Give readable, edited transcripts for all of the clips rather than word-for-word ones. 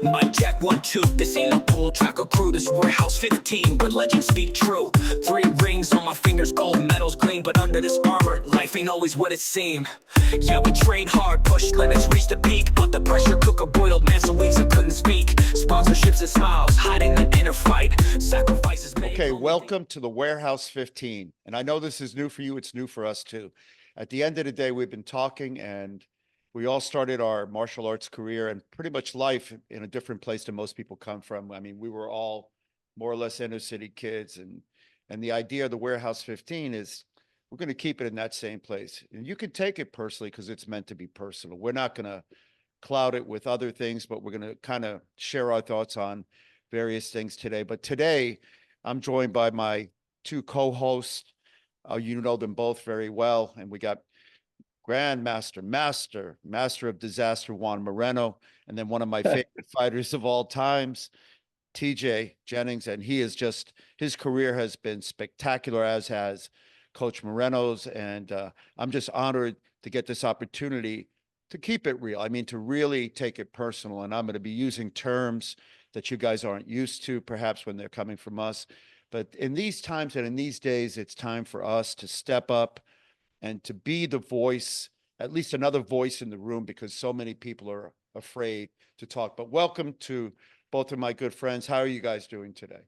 Mic check 1 2. This ain't a pull track or crew. This warehouse 15, but legends speak true. 3 rings on my fingers, gold medals gleam. But under this armor, life ain't always what it seemed. Yeah, we trained hard, pushed limits, reached the peak. But the pressure cooker boiled, man, so weeks I couldn't speak. Sponsorships and smiles, hiding the inner fight. Sacrifices made. Okay, welcome to the Warehouse 15. And I know this is new for you, it's new for us too. At the end of the day, we've been talking and we all started our martial arts career and pretty much life in a different place than most people come from. I mean, we were all more or less inner city kids, and the idea of the Warehouse 15 is we're going to keep it in that same place. And you can take it personally because it's meant to be personal. We're not going to cloud it with other things, but we're going to kind of share our thoughts on various things today. But today, I'm joined by my 2 co-hosts. You know them both very well. And we got Grandmaster, Master of Disaster, Juan Moreno, and then one of my favorite fighters of all times, TJ Jennings. And he is just, his career has been spectacular, as has Coach Moreno's. And I'm just honored to get this opportunity to keep it real. I mean, to really take it personal. And I'm going to be using terms that you guys aren't used to, perhaps when they're coming from us. But in these times and in these days, it's time for us to step up and to be the voice, at least another voice in the room, because so many people are afraid to talk. But welcome to both of my good friends. How are you guys doing today?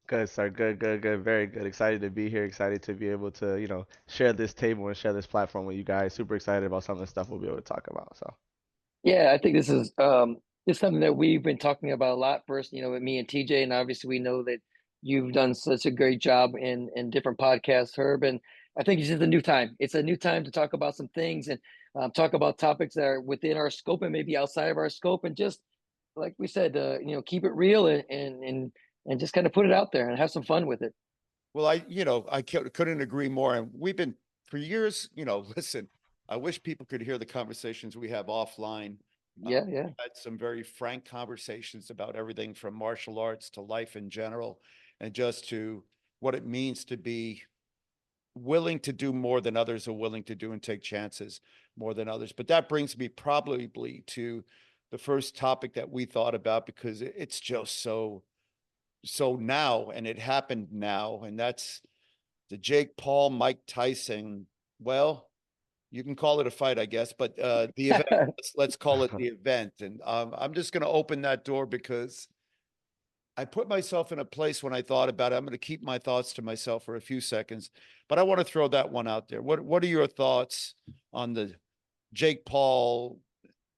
Good, sir. Good, good, good. Very good. Excited to be here. Excited to be able to, share this table and share this platform with you guys. Super excited about some of the stuff we'll be able to talk about. So, Yeah, I think this is something that we've been talking about a lot. First, with me and TJ, and obviously we know that you've done such a great job in different podcasts, Herb. And I think it's just a new time. It's a new time to talk about some things and talk about topics that are within our scope and maybe outside of our scope, and just like we said, keep it real and just kind of put it out there and have some fun with it. Well, I couldn't agree more. And we've been for years, listen, I wish people could hear the conversations we have offline. Yeah, We yeah. had some very frank conversations about everything from martial arts to life in general, and just to what it means to be willing to do more than others are willing to do and take chances more than others. But that brings me probably to the first topic that we thought about, because it's just so now, and it happened now, and that's the Jake Paul, Mike Tyson. Well, you can call it a fight, I guess, but the event, let's call it the event. And I'm just going to open that door because I put myself in a place when I thought about it. I'm going to keep my thoughts to myself for a few seconds, but I want to throw that one out there. What are your thoughts on the Jake Paul,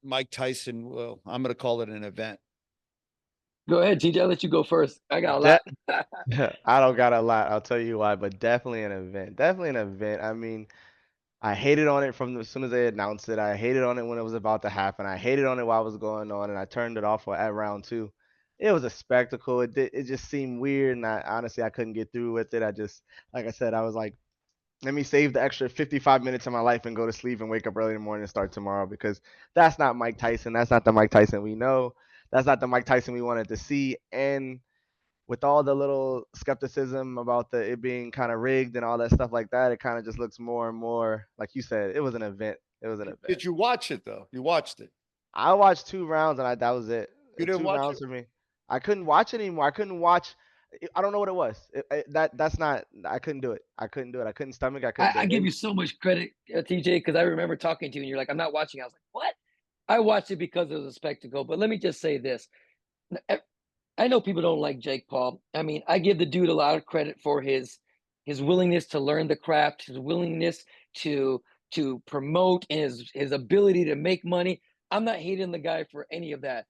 Mike Tyson? Well, I'm going to call it an event. Go ahead, TJ. I'll let you go first. I got a de- lot. I don't got a lot. I'll tell you why, but definitely an event. Definitely an event. I mean, I hated on it from as soon as they announced it. I hated on it when it was about to happen. I hated on it while it was going on, and I turned it off at round 2. It was a spectacle. It just seemed weird, and I honestly I couldn't get through with it. I just, like I said, I was like, let me save the extra 55 minutes of my life and go to sleep and wake up early in the morning and start tomorrow, because that's not Mike Tyson. That's not the Mike Tyson we know. That's not the Mike Tyson we wanted to see. And with all the little skepticism about it being kind of rigged and all that stuff like that, it kind of just looks more and more like you said. It was an event. It was an event. Did you watch it though? You watched it. I watched 2 rounds and that was it. You didn't Two watch it? rounds for me. I couldn't watch it anymore. I couldn't watch. I don't know what it was. That's not. I couldn't do it. I couldn't do it. I couldn't stomach. I couldn't do I it. give you so much credit, TJ, because I remember talking to you and you're like, I'm not watching. I was like, what? I watched it because it was a spectacle. But let me just say this. I know people don't like Jake Paul. I mean, I give the dude a lot of credit for his willingness to learn the craft, his willingness to promote, and his ability to make money. I'm not hating the guy for any of that.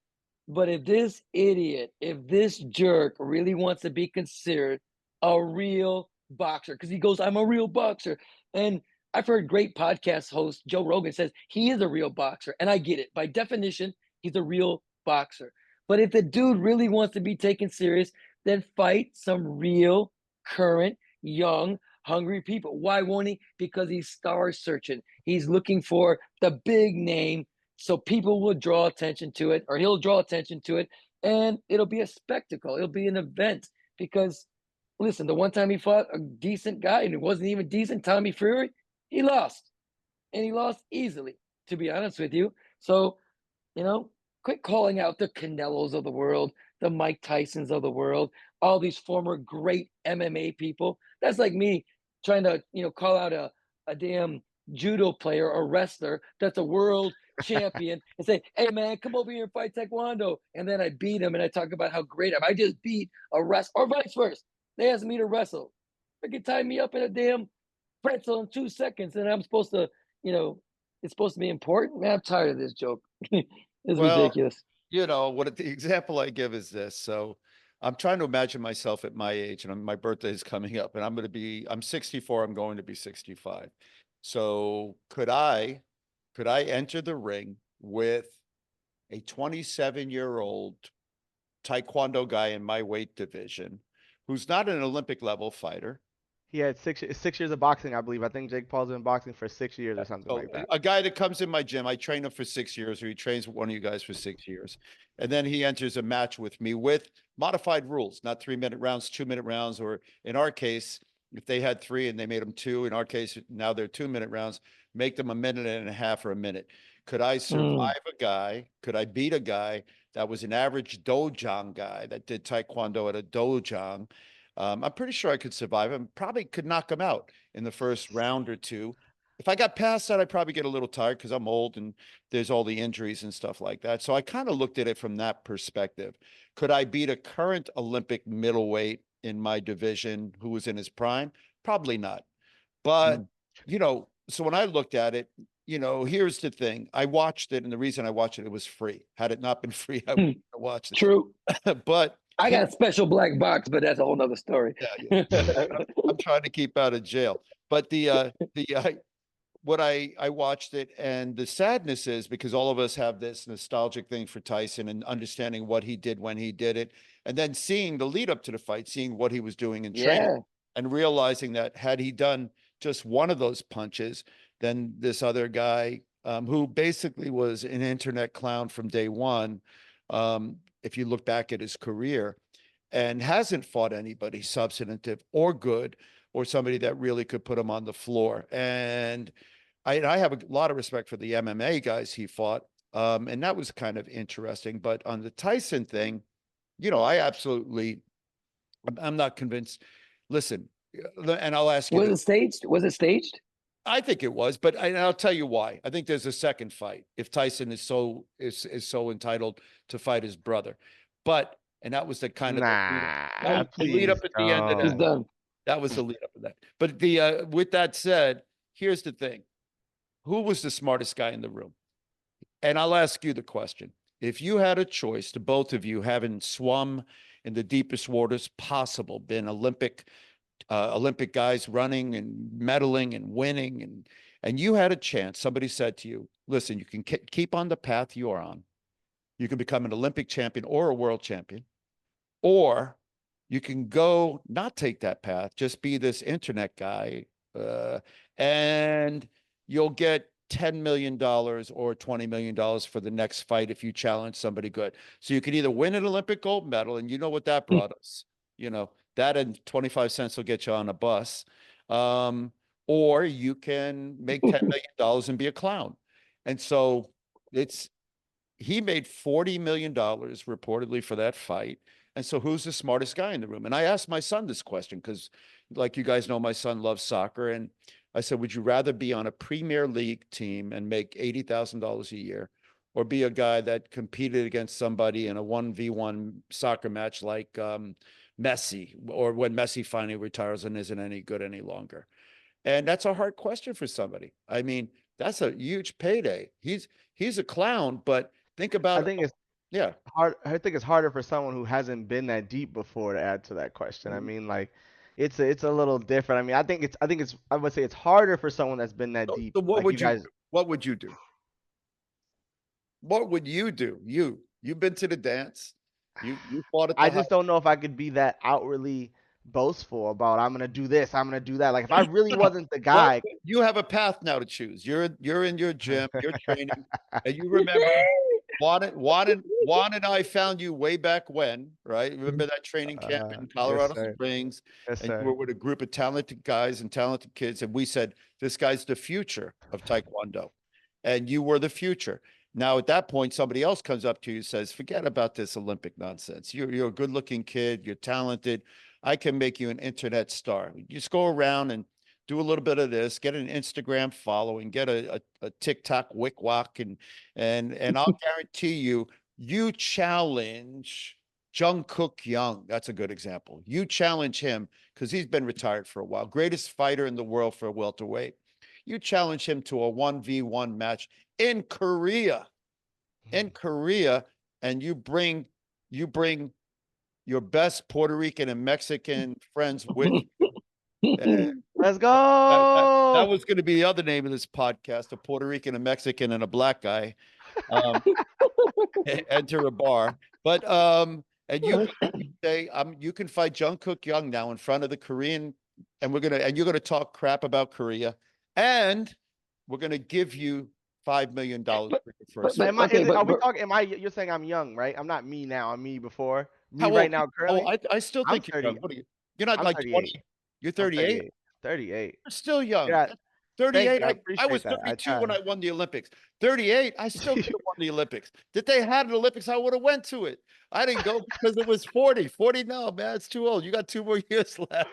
But if this idiot, if this jerk really wants to be considered a real boxer, because he goes, I'm a real boxer. And I've heard great podcast host Joe Rogan says he is a real boxer. And I get it. By definition, he's a real boxer. But if the dude really wants to be taken serious, then fight some real, current, young, hungry people. Why won't he? Because he's star searching. He's looking for the big name, so people will draw attention to it, or he'll draw attention to it, and it'll be a spectacle. It'll be an event. Because, listen, the one time he fought a decent guy, and it wasn't even decent, Tommy Fury, he lost. And he lost easily, to be honest with you. So, you know, quit calling out the Canelos of the world, the Mike Tysons of the world, all these former great MMA people. That's like me trying to, call out a damn judo player or wrestler that's a world champion and say, "Hey man, come over here and fight taekwondo." And then I beat him and I talk about how great I just beat a wrestler, or vice versa. They asked me to wrestle. They can tie me up in a damn pretzel in 2 seconds, and I'm supposed to, you know, it's supposed to be important. Man, I'm tired of this joke. It's Well, ridiculous. what the example I give is this. So I'm trying to imagine myself at my age, and my birthday is coming up, and I'm 64, I'm going to be 65. So could I enter the ring with a 27-year-old Taekwondo guy in my weight division who's not an Olympic level fighter? He had 6 years of boxing, I believe. I think Jake Paul's been boxing for 6 years or something So like that. a guy that comes in my gym, I train him for 6 years, or he trains with one of you guys for 6 years. And then he enters a match with me with modified rules, not 3-minute rounds, 2-minute rounds, or in our case, if they had three and they made them two, in our case, now they're 2-minute rounds, make them a minute and a half or a minute. Could I Mm. survive a guy? Could I beat a guy that was an average dojang guy that did Taekwondo at a dojang? I'm pretty sure I could survive him, probably could knock him out in the first round or two. If I got past that, I'd probably get a little tired because I'm old and there's all the injuries and stuff like that. So I kind of looked at it from that perspective. Could I beat a current Olympic middleweight in my division who was in his prime? Probably not. But, Mm. So when I looked at it, here's the thing. I watched it, and the reason I watched it, it was free. Had it not been free, I wouldn't have watched True. it. But I got a special black box, but that's a whole nother story. yeah, I'm trying to keep out of jail. But what I watched it, and the sadness is because all of us have this nostalgic thing for Tyson and understanding what he did when he did it, and then seeing the lead up to the fight, seeing what he was doing in training, Yeah. and realizing that had he done just one of those punches, then this other guy, who basically was an internet clown from day one, if you look back at his career, and hasn't fought anybody substantive or good, or somebody that really could put him on the floor. And I have a lot of respect for the MMA guys he fought. And that was kind of interesting. But on the Tyson thing, I'm not convinced. Listen, and I'll ask you Was this. it staged? Was it staged? I think it was, but I'll tell you why. I think there's a second fight if Tyson is so entitled to fight his brother. And that was the kind of Nah, the lead up please at the end of He's that. don't. done. That was the lead up of that. But with that said, here's the thing. Who was the smartest guy in the room? And I'll ask you the question. If you had a choice, to both of you having swum in the deepest waters possible, been Olympic guys running and medaling and winning, and you had a chance, somebody said to you, listen, you can keep on the path you are on. You can become an Olympic champion or a world champion, or you can go not take that path, just be this internet guy, and you'll get $10 million or $20 million for the next fight if you challenge somebody good. So you can either win an Olympic gold medal, and you know what that brought us. That and 25 cents will get you on a bus. Or you can make $10 million and be a clown. And so he made $40 million reportedly for that fight. And so who's the smartest guy in the room? And I asked my son this question because, like you guys know, my son loves soccer. And I said, would you rather be on a Premier League team and make $80,000 a year, or be a guy that competed against somebody in a 1v1 soccer match like Messi, or when Messi finally retires and isn't any good any longer? And that's a hard question for somebody. I mean, that's a huge payday. He's a clown, but think I about, think it's yeah. hard. I think it's harder for someone who hasn't been that deep before to add to that question. I mean, like, it's a little different. I mean, I would say it's harder for someone that's been that deep. So what Like you would you guys, do? What would you do? What would you do? You've been to the dance. You fought at I the high. just don't know if I could be that outwardly boastful about I'm gonna do this, I'm gonna do that. Like if I really wasn't the Well, guy. you have a path now to choose. You're in your gym, you're training, and you remember Juan and I found you way back when, right? Remember that training camp in Yes, Colorado sir. Springs, Yes, and you sir. were with a group of talented guys and talented kids, and we said, this guy's the future of Taekwondo, and you were the future. Now, at that point, somebody else comes up to you and says, forget about this Olympic nonsense. You're a good looking kid. You're talented. I can make you an internet star. You just go around and do a little bit of this, get an Instagram following, get a TikTok wick walk, and I'll guarantee you, you challenge Jungkook Young. That's a good example. You challenge him because he's been retired for a while. Greatest fighter in the world for a welterweight. You challenge him to a 1v1 match in Korea, and you bring your best Puerto Rican and Mexican friends with you. And Let's that go. was going to be the other name of this podcast: a Puerto Rican, a Mexican, and a black guy um, enter a bar. But and you say, you can fight Jungkook Young now in front of the Korean, and you're gonna talk crap about Korea, and we're gonna give you $5 million But for your first but fight. Am I? okay, Are we but talking? Am I? You're saying I'm young, right? I'm not me now. I'm me before. Me How right old? now, Oh, currently. I still I'm think you're 30. young. What are you? You're not I'm like 38. 20. You're I'm 38. 38. 38. You're still young. Yeah. Thank 38. you. I I was appreciate that. I 32 when try. I won the Olympics. 38. I still could have won the Olympics. If they had an Olympics, I would have went to it. I didn't go because it was 40. 40. No, man, it's too old. You got 2 more years left.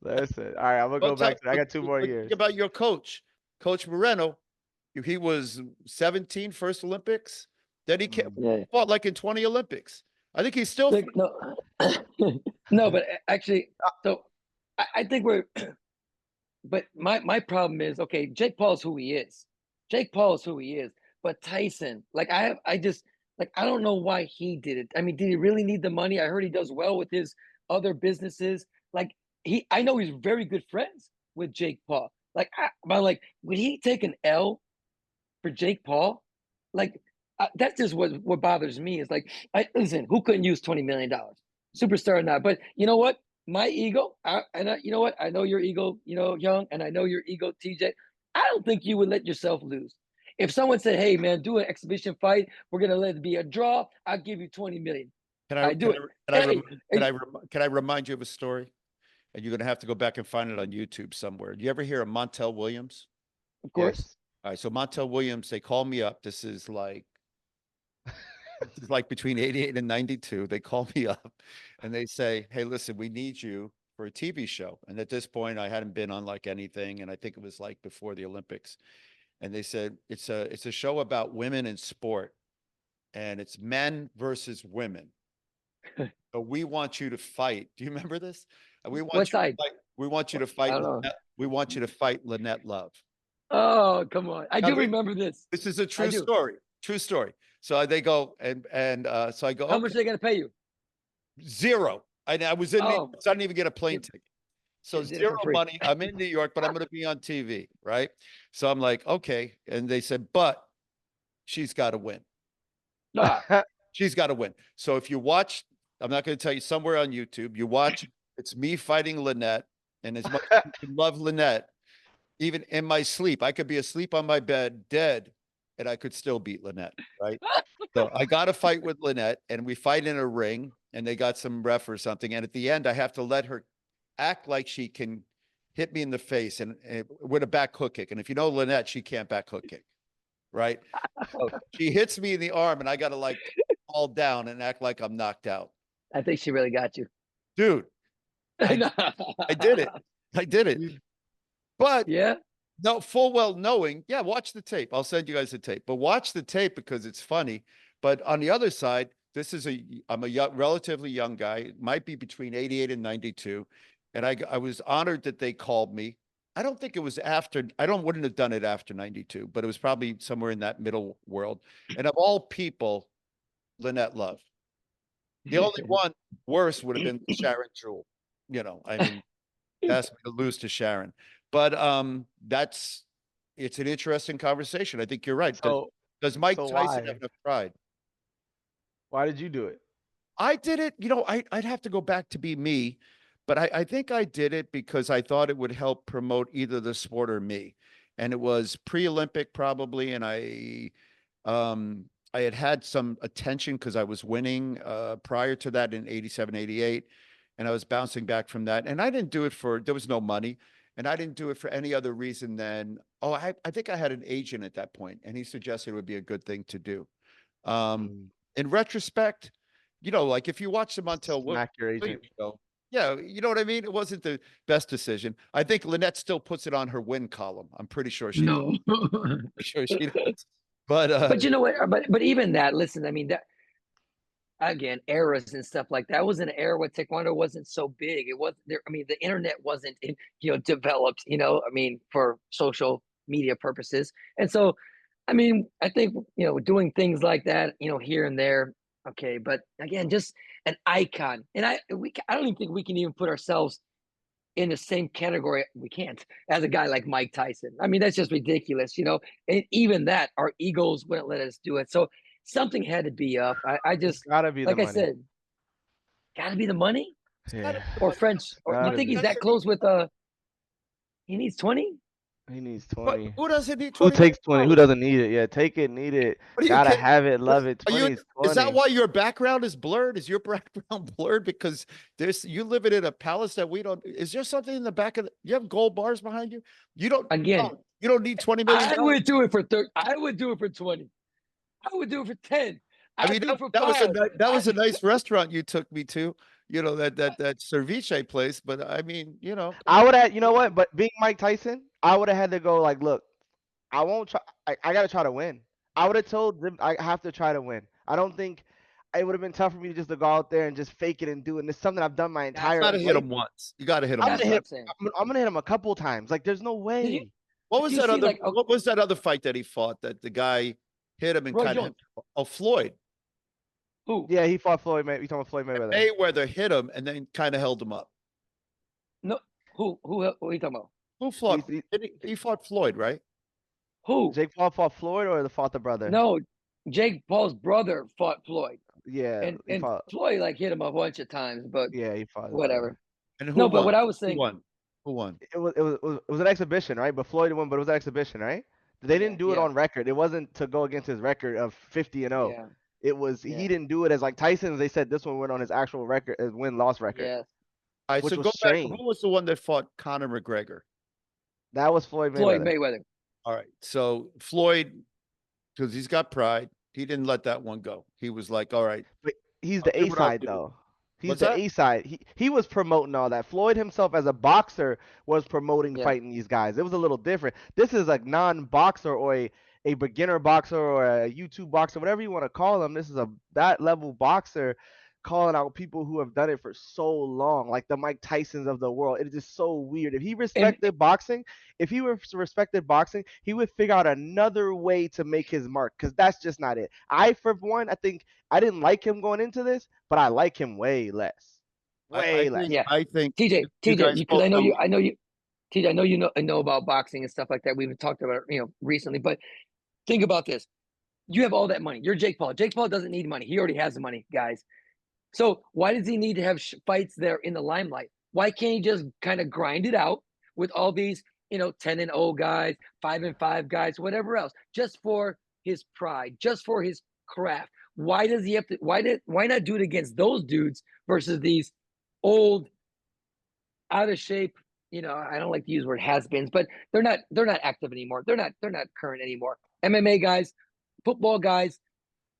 Listen. All right. I'm gonna go But back to. I got 2 more think years. about your coach, Coach Moreno. He was 17 first Olympics. Then he Mm. yeah, fought like in 20 Olympics. I think he's still. like, no, no, but actually, so I think we're. But my problem is, okay, Jake Paul's who he is. Jake Paul is who he is. But Tyson, like I just like I don't know why he did it. I mean, did he really need the money? I heard he does well with his other businesses. Like I know he's very good friends with Jake Paul. But like, would he take an L for Jake Paul? Like, that's just what bothers me is like, listen, who couldn't use $20 million, superstar or not? But you know what? My ego, you know what? I know your ego, Young, and I know your ego, TJ. I don't think you would let yourself lose. If someone said, "Hey, man, do an exhibition fight. We're gonna let it be a draw. I'll give you 20 million." Can I I do can it. I can I Hey, can I remind you of a story? And you're gonna have to go back and find it on YouTube somewhere. Do you ever hear of Montel Williams? of course. Yes. All right, so Montel Williams, they call me up. This is like between 88 and 92. They call me up and they say, "Hey, listen, we need you for a TV show." And at this point, I hadn't been on like anything, and I think it was like before the Olympics. And they said it's a show about women in sport, and it's men versus women. So we want you to fight. Do you remember this? We want What you to side? fight. We want you to I fight. don't know. We want you to fight Lynette Love. Oh, come on. I Now, do remember this. this is a I true do. story. True story. So they go so I go, How okay, much are they gonna pay you? zero. I was in New York, Oh, so I didn't even get a plane you ticket. So did it zero for free. money. I'm in New York, but I'm going to be on TV, right? So I'm like, okay. And they said, but she's got to win. Ah, She's got to win. So if you watch, I'm not going to tell you somewhere on YouTube, you watch, it's me fighting Lynette. And as much as you love Lynette, even in my sleep, I could be asleep on my bed, dead, and I could still beat Lynette, right? So I got to fight with Lynette, and we fight in a ring, and they got some ref or something. And at the end, I have to let her act like she can hit me in the face and with a back hook kick. And if you know Lynette, she can't back hook kick, right? So she hits me in the arm, and I got to like fall down and act like I'm knocked out. I think she really got you. Dude, I did it. I did it. But Yeah. no, full well knowing, yeah, watch the tape. I'll send you guys the tape, but watch the tape because it's funny. But on the other side, I'm a young, relatively young guy, might be between 88 and 92. And I was honored that they called me. I don't think it was after, wouldn't have done it after 92, but it was probably somewhere in that middle world. And of all people, Lynette Love. The only one worse would have been Sharon Jewell. I mean, asked me to lose to Sharon. But it's an interesting conversation. I think you're right. Does Mike So Tyson have why? enough pride? Why did you do it? I did it, I'd have to go back to be me, but I think I did it because I thought it would help promote either the sport or me. And it was pre-Olympic probably, and I had some attention because I was winning prior to that in 87, 88, and I was bouncing back from that. And I didn't do it there was no money. And I didn't do it for any other reason than, oh, I think I had an agent at that point, and he suggested it would be a good thing to do. Mm. In retrospect, like if you watch the Montel Smack your agent. Williams show, yeah, you know what I mean? It wasn't the best decision. I think Lynette still puts it on her win column. I'm pretty sure she No. sure she does. But But you know what? But even that, listen, I mean that again, eras and stuff like that was an era where taekwondo wasn't so big. It wasn't there. I mean, the internet wasn't developed. I mean, for social media purposes. And so, I mean, I think doing things like that, here and there, okay. But again, just an icon, and I don't even think we can even put ourselves in the same category. We can't, as a guy like Mike Tyson. I mean, that's just ridiculous, And even that, our egos wouldn't let us do it. So something had to be up. I It's just, gotta be the like I money. said, gotta be the money Yeah, or French. Or you gotta think be. he's that close with he needs 20? He needs but 20. who doesn't need Who 20 takes million 20? Who dollars? doesn't need it? Yeah, take it, need it. What are you Gotta kidding? have it, love it. Are 20 you, is is that 20. why your background is blurred? Is your background blurred because you live in a palace that we don't? Is there something in the back of you have gold bars behind you? You don't Again, no, you don't need $20 million. I would do it for 30. I would do it for 20. I would do it for 10. I I'd mean, do it for that was a 5. that was a nice restaurant you took me to, that ceviche place. But I mean, I would have, you know what? But being Mike Tyson, I would have had to go like, look, I won't try. I gotta try to win. I would have told them I have to try to win. I don't think it would have been tough for me just to go out there and just fake it and do it. And it's something I've done my That's you entire got to what hit life. him once. You got to hit him I'm once. gonna that's what hit. I'm saying. I'm gonna hit him a couple times. Like, there's no Did you way. What did was you that see other? like What was that other fight that he fought that the guy hit him and Roy kind of? Jones? Oh, Floyd. Who? Yeah, he fought Floyd. You talking about Floyd Mayweather? Mayweather hit him and then kind of held him up. No, who are you talking about? Who fought? He, He fought Floyd, right? Who? Jake Paul fought Floyd or fought the brother? No, Jake Paul's brother fought Floyd. Yeah, he And fought. Floyd like hit him a bunch of times, but Yeah, he fought his brother. whatever. And who No, but won? what I was Who saying, won? Who won? It was an exhibition, right? But Floyd won, but it was an exhibition, right? They didn't do it yeah, on record. It wasn't to go against his record of 50-0. yeah, It was yeah, he didn't do it as like Tyson. They said this one went on his actual record, his win-loss record, yeah. All right, which so was go back. strange. Who was the one that fought Conor McGregor? That was Floyd Floyd Mayweather. Mayweather. All right, so Floyd, because he's got pride, he didn't let that one go. He was like, "All right, But he's I'll the do A what I'll side do." though. He's What's the that? A side. He was promoting all that. Floyd himself as a boxer was promoting Yeah, fighting these guys. It was a little different. This is a non-boxer or a beginner boxer or a YouTube boxer, whatever you want to call him. This is that level boxer calling out people who have done it for so long, like the Mike Tysons of the world. It is just so weird. If he and respected boxing, if he respected boxing, he would figure out another way to make his mark because that's just not it. For one, I think I didn't like him going into this, but I like him way less. I Way less. think yeah, I think you TJ, guys because both know. I know you, TJ, I know about boxing and stuff like that. We've talked about it, recently. But think about this: you have all that money. You're Jake Paul. Jake Paul doesn't need money. He already has the money, guys. So why does he need to have fights there in the limelight? Why can't he just kind of grind it out with all these, 10-0 guys, 5-5 guys, whatever else, just for his pride, just for his craft? Why does he have to? Why not do it against those dudes versus these old, out of shape? I don't like to use the word has-beens, but they're not active anymore. They're not current anymore. MMA guys, football guys,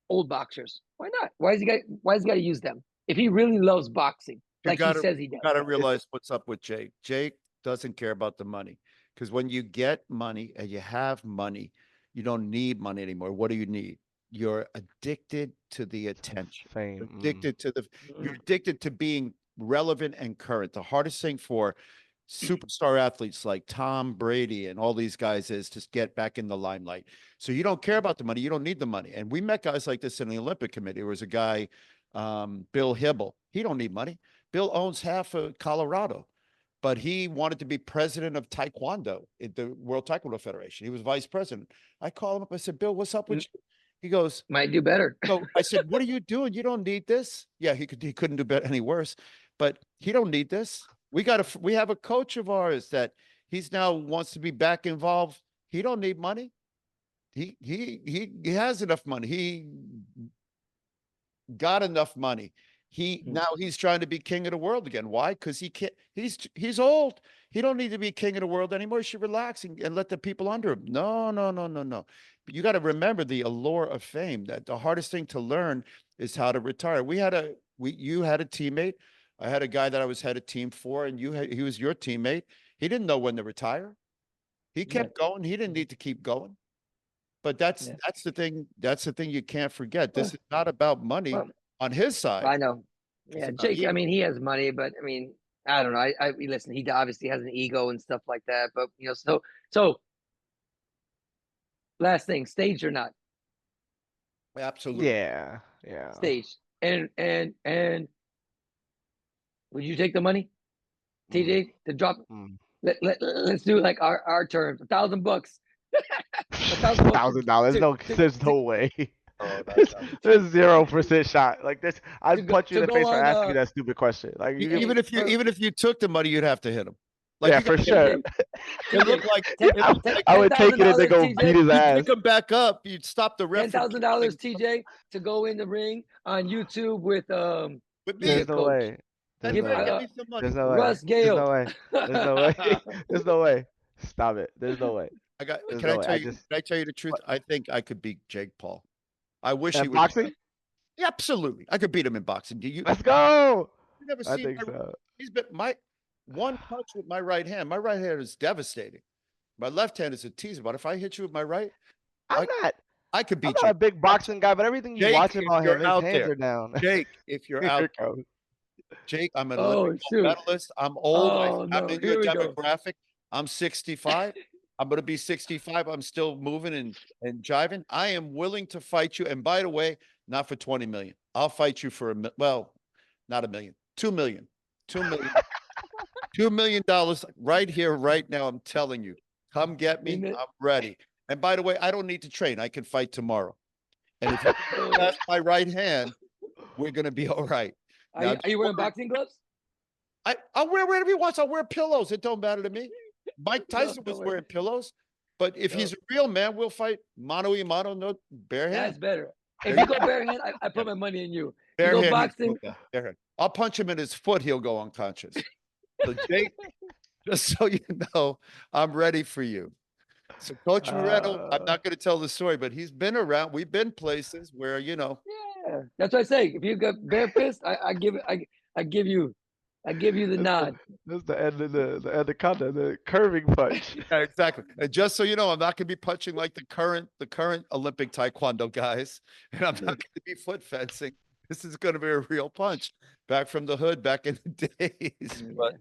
old boxers. Why not? Why is he got to use them if he really loves boxing You like he gotta says he does? gotta realize what's up with Jake. Jake doesn't care about the money because when you get money and you have money, you don't need money anymore. What do you need? You're addicted to the attention. You're Fame. addicted to you're Mm. addicted to being relevant and current. The hardest thing for superstar athletes like Tom Brady and all these guys is to get back in the limelight. So you don't care about the money. You don't need the money. And we met guys like this in the Olympic Committee. There was a guy, Bill Hybl. He don't need money. Bill owns half of Colorado, but he wanted to be president of Taekwondo at the World Taekwondo Federation. He was vice president. I called him up. I said, Bill, what's up with you? He goes, Might do better. so I said, what are you doing? You don't need this. Yeah, he couldn't do better, any worse, but he don't need this. We have a coach of ours that he's now wants to be back involved. He don't need money. He has enough money. He got enough money. Now he's trying to be king of the world again. Why? Because he can't. He's old. He don't need to be king of the world anymore. He should relax and let the people under him. No, no, no, no, no. But you got to remember the allure of fame. That the hardest thing to learn is how to retire. You had a teammate. I had a guy that I was head of team for, and he was your teammate. He didn't know when to retire. He Yeah. kept going. He didn't need to keep going. But Yeah. that's the thing. That's the thing you can't forget. This Well, is not about money well, on his side. I know. It's Yeah, about Jake. you. I mean, he has money, but I mean, I don't know. Listen. He obviously has an ego and stuff like that. But so last thing, staged or not Absolutely. Yeah, yeah. staged, and would you take the money, Mm, TJ, to drop? mm. Let's do like our terms, $1,000, $1,000 $1,000. There's no way. Oh, There's, there's 0% shot. Like this, I'd punch you in to the go face for on. asking me that stupid question. Like you give, Even if you for- even if you took the money, you'd have to hit him. Like yeah, you for got sure. it looked like I would take it and then go $10,000, beat his you ass. pick him back up, you'd stop the ref from $10,000, TJ, to go in the ring on YouTube with with who's me. There's the no coach? way. There's And Give no way. get me some money. There's no way. Russ There's Gale. no way. There's no way. There's no way. Stop it. There's no way. There's Can no I way. tell you, can I tell you the truth? What? I think I could beat Jake Paul. I wish he And would. boxing? Yeah, absolutely. I could beat him in boxing. Let's go. You never I seen think so. he's been my one punch with my right hand. My right hand is devastating. My left hand is a teaser, but if I hit you with my right, I'm not. I could I'm beat not you. a big boxing guy, but everything you Jake, watch if about him, you're his out hands there, are down. Jake, if you're Here out it comes. Jake, I'm an Oh, Olympic gold shoot. medalist. I'm old. Oh, I'm no. in Here your we go. demographic. I'm 65. I'm going to be 65. I'm still moving and jiving. I am willing to fight you. And by the way, not for 20 million. I'll fight you for well, not a million, 2 million, 2 million, $2 million right here, right now. I'm telling you, come get me. I'm ready. And by the way, I don't need to train. I can fight tomorrow. And if you can pass my right hand, we're going to be all right. Now, Are you wearing boxing gloves? I'll wear whatever he wants. I'll wear pillows. It don't matter to me. Mike No, Tyson don't was worry. wearing pillows, but if No. he's a real man, we'll fight mano a mano, no bare That's hand. better. If There you go bare hand, I put my money in you. You Bare go hand, he's boxing. good. Bare hand. I'll punch him in his foot. He'll go unconscious. So Jake, just so you know, I'm ready for you. So Coach Moreno, I'm not going to tell the story, but he's been around. We've been places where, Yeah, that's what I say. If you got bare fist, I give it. I give you the nod. That's the end of the anaconda, the curving punch. yeah, exactly. And just so you know, I'm not going to be punching like the current Olympic Taekwondo guys, and I'm not going to be foot fencing. This is going to be a real punch back from the hood back in the days. But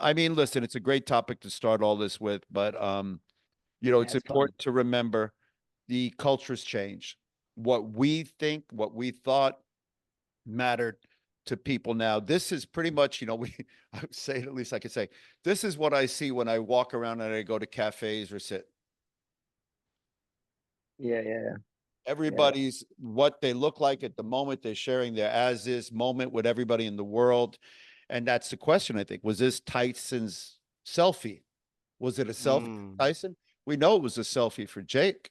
I mean, listen, it's a great topic to start all this with, but it's it's important to remember the culture's changed. What we think, what we thought mattered to people now. This is pretty much, I would say, at least I could say, this is what I see when I walk around and I go to cafes or sit. Yeah. Everybody's what they look like at the moment. They're sharing their as is moment with everybody in the world. And that's the question, I think. Was this Tyson's selfie? Was it a selfie for Tyson? We know it was a selfie for Jake.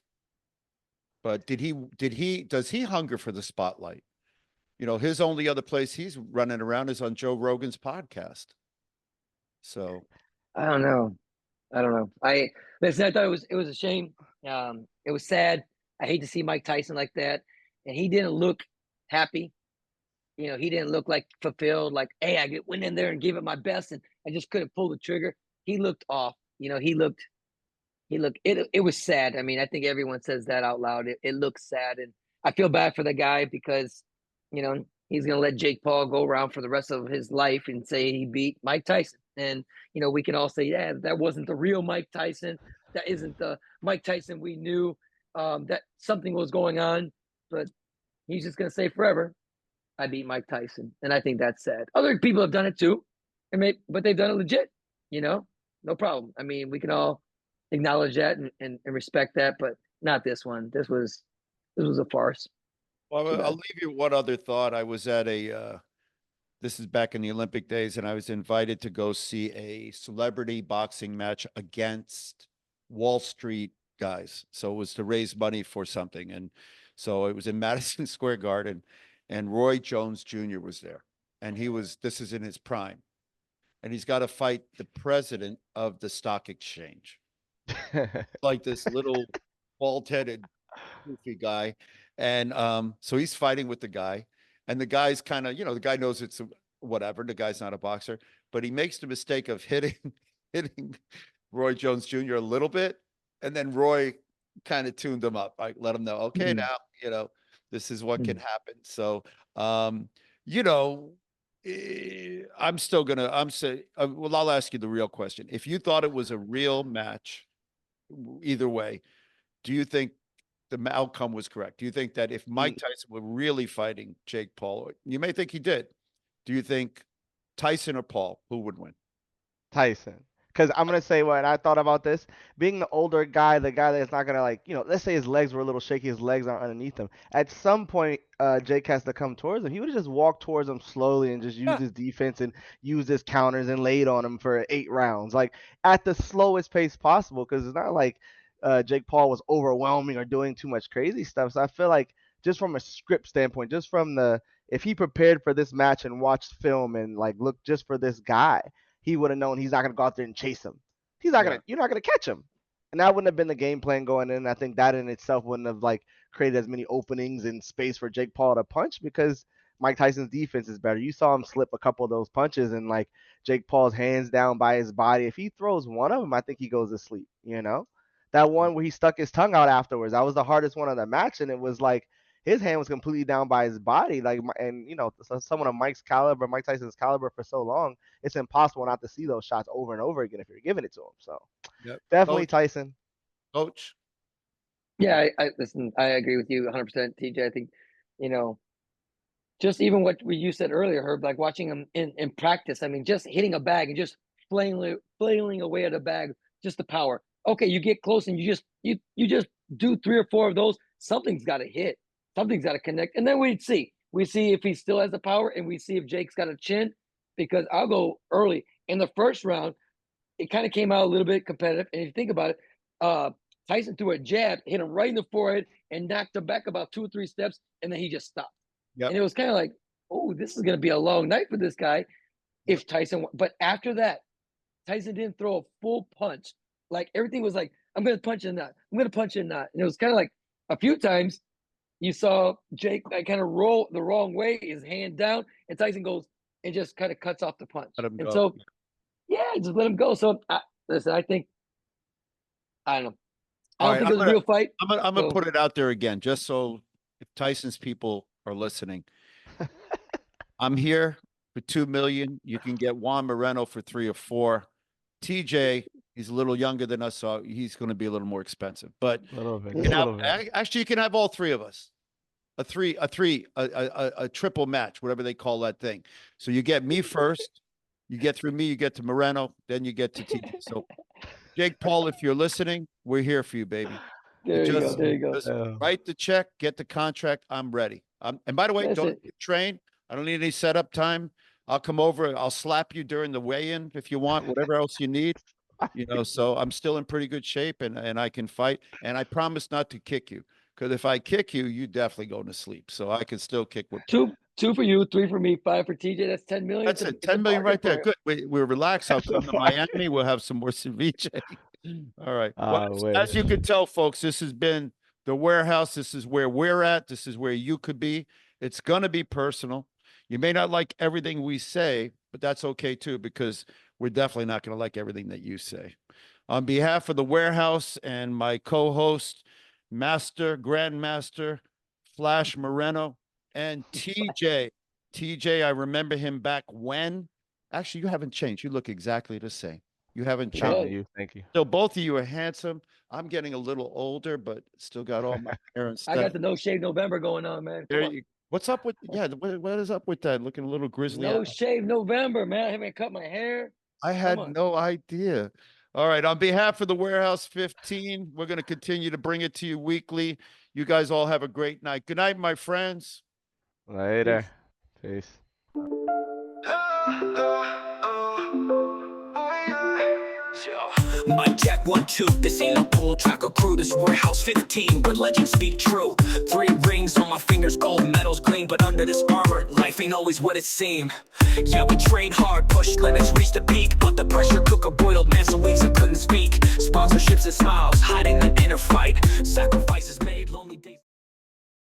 But does he hunger for the spotlight? His only other place he's running around is on Joe Rogan's podcast. So I don't know. I thought it was a shame. It was sad. I hate to see Mike Tyson like that, and he didn't look happy. He didn't look like fulfilled. Like, hey, I went in there and gave it my best, and I just couldn't pull the trigger. He looked off. He looked. It was sad. I mean, I think everyone says that out loud. It looks sad, and I feel bad for the guy because, he's gonna let Jake Paul go around for the rest of his life and say he beat Mike Tyson. And we can all say, yeah, that wasn't the real Mike Tyson. That isn't the Mike Tyson we knew. That something was going on, but he's just gonna say forever, I beat Mike Tyson, and I think that's sad. Other people have done it too, but they've done it legit. No problem. I mean, we can all acknowledge that and respect that, but not this one. This was a farce. Well, I'll leave you one other thought. I was at this is back in the Olympic days, and I was invited to go see a celebrity boxing match against Wall Street guys. So it was to raise money for something. And so it was in Madison Square Garden, and Roy Jones Jr. was there. And this is in his prime. and he's got to fight the president of the stock exchange, like this little bald-headed goofy guy. And so he's fighting with the guy, and the guy's kind of, the guy knows it's whatever. The guy's not a boxer, but he makes the mistake of hitting Roy Jones Jr. a little bit, and then Roy kind of tuned him up, like let him know, okay, Mhm. now, this is what can Mhm. happen. So, you know, I'm still gonna, well, I'll ask you the real question. If you thought it was a real match, either way, do you think the outcome was correct? Do you think that if Mike Tyson were really fighting Jake Paul, you may think he did, do you think Tyson or Paul, who would win? Tyson. Because I'm gonna say what I thought about this. Being the older guy, the guy that's not gonna like, let's say his legs were a little shaky, his legs aren't underneath him. At some point, Jake has to come towards him. He would have just walked towards him slowly and just used Yeah. his defense and used his counters and laid on him for 8 rounds, like at the slowest pace possible. Because it's not like Jake Paul was overwhelming or doing too much crazy stuff. So I feel like just from a script standpoint, just from the if he prepared for this match and watched film and like look just for this guy, he would have known he's not going to go out there and chase him. Yeah. You're not going to catch him. And that wouldn't have been the game plan going in. I think that in itself wouldn't have like created as many openings and space for Jake Paul to punch because Mike Tyson's defense is better. You saw him slip a couple of those punches and like Jake Paul's hands down by his body. If he throws one of them, I think he goes to sleep, That one where he stuck his tongue out afterwards, that was the hardest one of the match. And it was like his hand was completely down by his body. Like, and someone of Mike Tyson's caliber for so long, it's impossible not to see those shots over and over again if you're giving it to him. So Yep. definitely Tyson. Coach. Yeah, I listen. I agree with you 100%, TJ. I think, you know, just even what you said earlier, Herb, like watching him in practice. I mean, just hitting a bag and just flailing away at a bag, just the power. Okay, you get close and you just do 3 or 4 of those. Something's got to hit. Something's got to connect, and then we'd see. We see if he still has the power, and we see if Jake's got a chin. Because I'll go early in the first round. It kind of came out a little bit competitive, and if you think about it, uh, Tyson threw a jab, hit him right in the forehead, and knocked him back about 2 or 3 steps, and then he just stopped. Yep. And it was kind of like, oh, this is going to be a long night for this guy if Tyson. But after that, Tyson didn't throw a full punch. Like everything was like, I'm going to punch and not. I'm going to punch and not. And it was kind of like a few times you saw Jake like, kind of roll the wrong way, his hand down, and Tyson goes and just kind of cuts off the punch. Let him And go. so, yeah, just let him go. So, listen, I think, I don't know. I All don't right, think it was a real fight. I'm gonna So, put it out there again, just so if Tyson's people are listening. I'm here for 2 million. You can get Juan Moreno for 3 or 4. TJ, he's a little younger than us, so he's going to be a little more expensive. But A little bit. you Just can a have, little bit. actually, you can have all 3 of us. A triple match, whatever they call that thing. So you get me first, you get through me, you get to Moreno, then you get to TJ. So Jake Paul, if you're listening, we're here for you, baby. there you go. Just, There you go. just write the check, get the contract. I'm ready. And by the way, don't Listen, train. I don't need any setup time. I'll come over. I'll slap you during the weigh-in if you want, whatever else you need. So I'm still in pretty good shape and I can fight. And I promise not to kick you. Because if I kick you, you definitely go to sleep. So I can still kick with two for you, 3 for me, 5 for TJ. That's 10 million. That's It's a, it. it's a 10 million right there. bargain for him. Good. We're relaxed. I'll come to Miami. We'll have some more ceviche. All right. Well, I as wish. you can tell, folks, this has been the warehouse. This is where we're at. This is where you could be. It's going to be personal. You may not like everything we say, but that's okay too, because we're definitely not going to like everything that you say. On behalf of the warehouse and my co-host, Grandmaster Flash Moreno, and TJ. TJ, I remember him back when. Actually, you haven't changed. You look exactly the same. You haven't Shout changed. to you. Thank you. So both of you are handsome. I'm getting a little older, but still got all my hair and I stuff. got the No Shave November going on, man. Come on. What's up with what is up with that? Looking a little grizzly. No Shave November, man. I haven't cut my hair. I had no idea. All right. On behalf of the Warehouse 15, we're going to continue to bring it to you weekly. You guys all have a great night. Good night, my friends. Later. Peace. Yo. Mic check 1 2. This ain't no pool track or crew. This warehouse 15, but legends speak true. 3 rings on my fingers, gold medals gleam, but under this armor, life ain't always what it seemed. Yeah, we trained hard, pushed limits, reached the peak, but the pressure cooker boiled, man, so weeks I couldn't speak. Sponsorships and smiles, hiding the inner fight. Sacrifices made, lonely days.